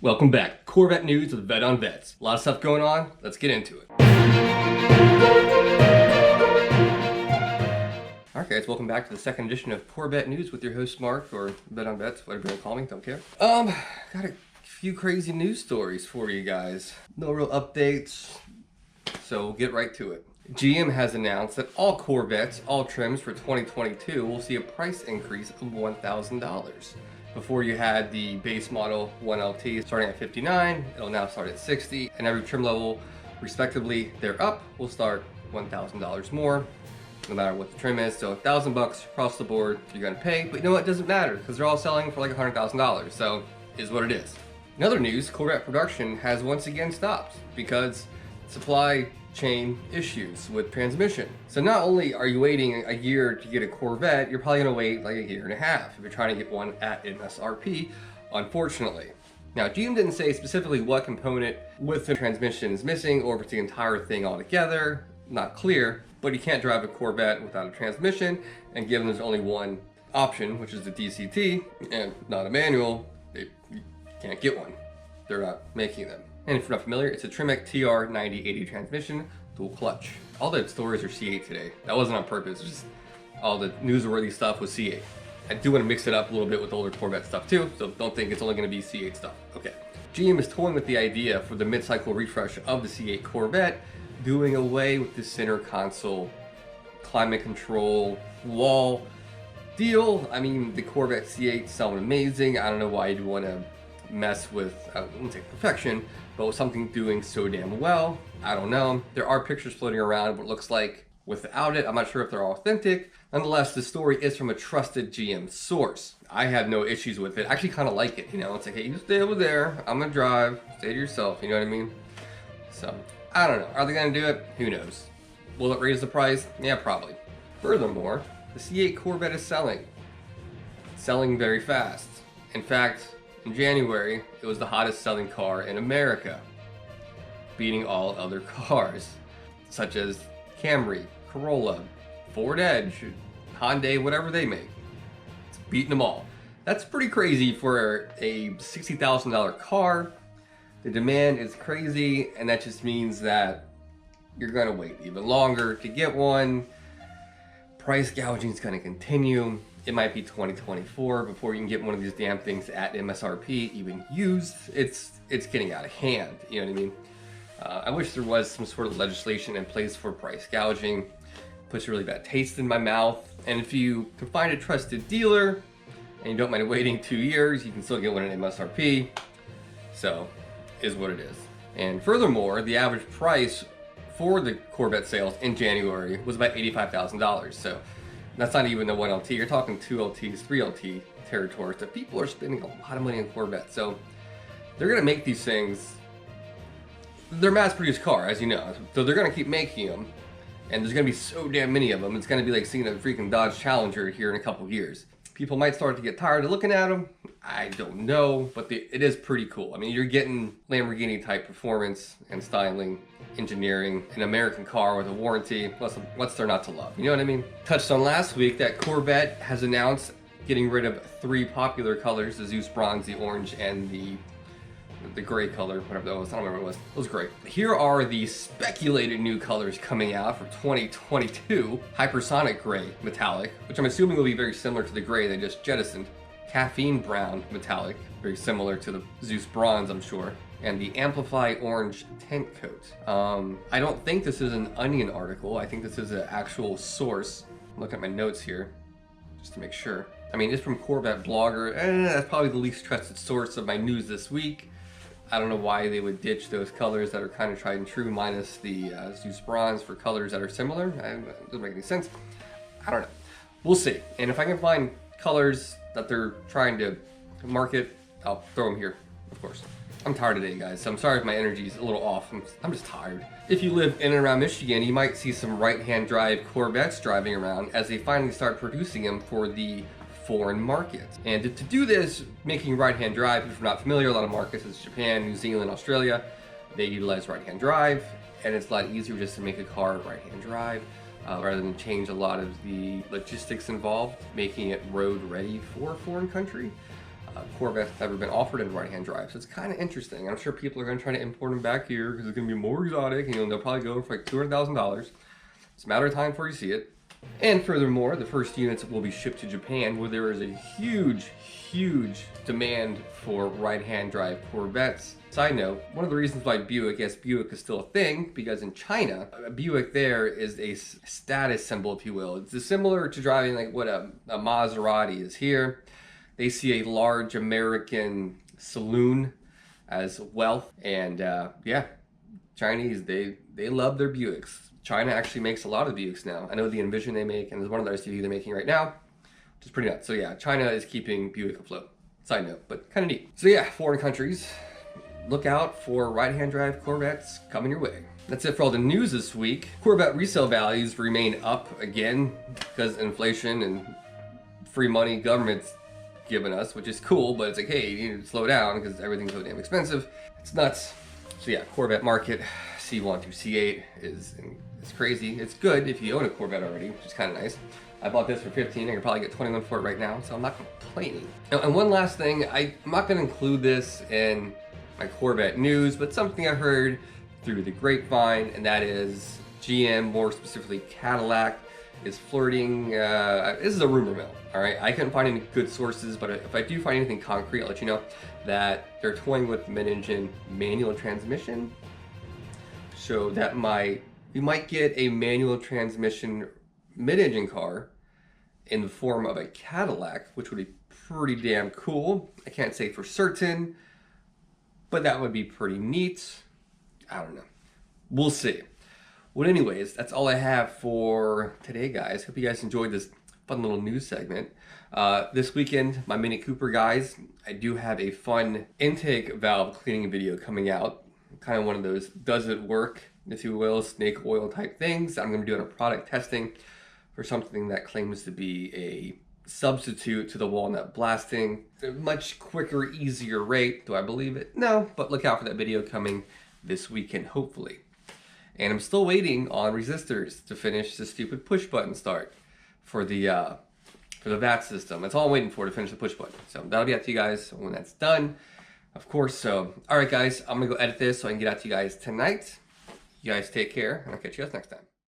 Welcome back. Corvette news with VetOnVettes. A lot of stuff going on. Let's get into it. Alright guys, welcome back to the second edition of Corvette news with your host Mark, or VetOnVettes, whatever you want to call me, don't care. Got a few crazy news stories for you guys. No real updates, so we'll get right to it. GM has announced that all Corvettes, all trims for 2022 will see a price increase of $1,000. Before you had the base model 1LT starting at $59, it'll now start at $60, and every trim level, respectively, they're up, will start $1,000 more, no matter what the trim is. So $1,000 across the board you're gonna pay, but you know what, it doesn't matter, because they're all selling for like $100,000, so is what it is. In other news, Corvette production has once again stopped because supply chain issues with transmission. So not only are you waiting a year to get a Corvette, you're probably gonna wait like a year and a half if you're trying to get one at MSRP, unfortunately. Now, GM didn't say specifically what component with the transmission is missing or if it's the entire thing altogether, not clear, but you can't drive a Corvette without a transmission, and given there's only one option, which is the DCT, and not a manual, you can't get one. They're not making them. And if you're not familiar, it's a Tremec TR9080 transmission, dual clutch. All the stories are C8 today. That wasn't on purpose, just all the newsworthy stuff was C8. I do want to mix it up a little bit with older Corvette stuff too, so don't think it's only going to be C8 stuff. Okay. GM is toying with the idea for the mid-cycle refresh of the C8 Corvette, doing away with the center console climate control wall deal. I mean, the Corvette C8 sound amazing. I don't know why you'd want to mess with, I wouldn't say perfection, but with something doing so damn well. I don't know. There are pictures floating around of what it looks like without it. I'm not sure if they're authentic. Nonetheless, the story is from a trusted GM source. I have no issues with it. I actually kind of like it, you know? It's like, hey, you stay over there. I'm gonna drive. Stay to yourself, you know what I mean? So, I don't know. Are they gonna do it? Who knows? Will it raise the price? Yeah, probably. Furthermore, the C8 Corvette is selling. Selling very fast. In fact, in January, it was the hottest selling car in America, beating all other cars, such as Camry, Corolla, Ford Edge, Hyundai, whatever they make. It's beating them all. That's pretty crazy for a $60,000 car. The demand is crazy, and that just means that you're gonna wait even longer to get one. Price gouging is gonna continue. It might be 2024 before you can get one of these damn things at MSRP, even used. It's getting out of hand, you know what I mean? I wish there was some sort of legislation in place for price gouging. Puts a really bad taste in my mouth. And if you can find a trusted dealer and you don't mind waiting 2 years, you can still get one at MSRP. So, is what it is. And furthermore, the average price for the Corvette sales in January was about $85,000. So that's not even the 1LT. You're talking 2LTs, 3LT territories. So people are spending a lot of money on Corvettes. So they're gonna make these things. They're mass-produced car, as you know. So they're gonna keep making them, and there's gonna be so damn many of them. It's gonna be like seeing a freaking Dodge Challenger here in a couple years. People might start to get tired of looking at them. I don't know, but it is pretty cool. I mean, you're getting Lamborghini-type performance and styling, engineering, an American car with a warranty. What's there not to love? You know what I mean? Touched on last week that Corvette has announced getting rid of 3 popular colors: the Zeus Bronze, the orange, and the gray color, whatever that was. I don't remember what it was. It was great. Here are the speculated new colors coming out for 2022. Hypersonic Gray Metallic, which I'm assuming will be very similar to the gray they just jettisoned. Caffeine Brown Metallic, very similar to the Zeus Bronze, I'm sure. And the Amplify Orange Tint Coat. I don't think this is an Onion article. I think this is an actual source. I'm looking at my notes here, just to make sure. I mean, it's from Corvette Blogger, and that's probably the least trusted source of my news this week. I don't know why they would ditch those colors that are kind of tried and true, minus the Zeus Bronze, for colors that are similar. It doesn't make any sense. I don't know. We'll see. And if I can find colors that they're trying to market, I'll throw them here, of course. I'm tired today, guys, so I'm sorry if my energy's a little off. I'm just tired. If you live in and around Michigan, you might see some right-hand drive Corvettes driving around as they finally start producing them for the foreign markets. And to do this, making right-hand drive, if you're not familiar, a lot of markets, it's Japan, New Zealand, Australia, they utilize right-hand drive, and it's a lot easier just to make a car right-hand drive rather than change a lot of the logistics involved, making it road ready for a foreign country. Corvettes have ever been offered in right-hand drive. So it's kind of interesting. I'm sure people are going to try to import them back here because it's going to be more exotic. You know, they'll probably go for like $200,000. It's a matter of time before you see it. And furthermore, the first units will be shipped to Japan, where there is a huge demand for right-hand drive Corvettes. Side note, one of the reasons why Buick is still a thing, because in China, a Buick there is a status symbol, if you will. It's similar to driving like what a Maserati is here. They see a large American saloon as wealth, and yeah, Chinese, they love their Buicks. China actually makes a lot of Buicks now. I know the Envision they make, and there's one of the SUVs they're making right now, which is pretty nuts. So yeah, China is keeping Buick afloat. Side note, but kind of neat. So yeah, foreign countries, look out for right-hand drive Corvettes coming your way. That's it for all the news this week. Corvette resale values remain up again because inflation and free money government's giving us, which is cool, but it's like, hey, you need to slow down because everything's so damn expensive. It's nuts. So yeah, Corvette market, C1 through C8 is crazy. It's good if you own a Corvette already, which is kind of nice. I bought this for 15. I could probably get 21 for it right now, so I'm not complaining. And one last thing, I'm not going to include this in my Corvette news, but something I heard through the grapevine, and that is GM, more specifically Cadillac, is flirting. This is a rumor mill, all right? I couldn't find any good sources, but if I do find anything concrete, I'll let you know that they're toying with mid-engine manual transmission. So that you might get a manual transmission mid-engine car in the form of a Cadillac, which would be pretty damn cool. I can't say for certain, but that would be pretty neat. I don't know. We'll see. Well, anyways, that's all I have for today, guys. Hope you guys enjoyed this fun little news segment. This weekend, my Mini Cooper guys, I do have a fun intake valve cleaning video coming out. Kind of one of those does it work, if you will, snake oil type things. I'm going to be doing a product testing for something that claims to be a substitute to the walnut blasting. A much quicker, easier rate. Do I believe it? No, but look out for that video coming this weekend, hopefully. And I'm still waiting on resistors to finish the stupid push button start for the VAT system. That's all I'm waiting for, to finish the push button. So that'll be out to you guys when that's done, of course. So, all right, guys, I'm gonna go edit this so I can get out to you guys tonight. You guys take care, and I'll catch you guys next time.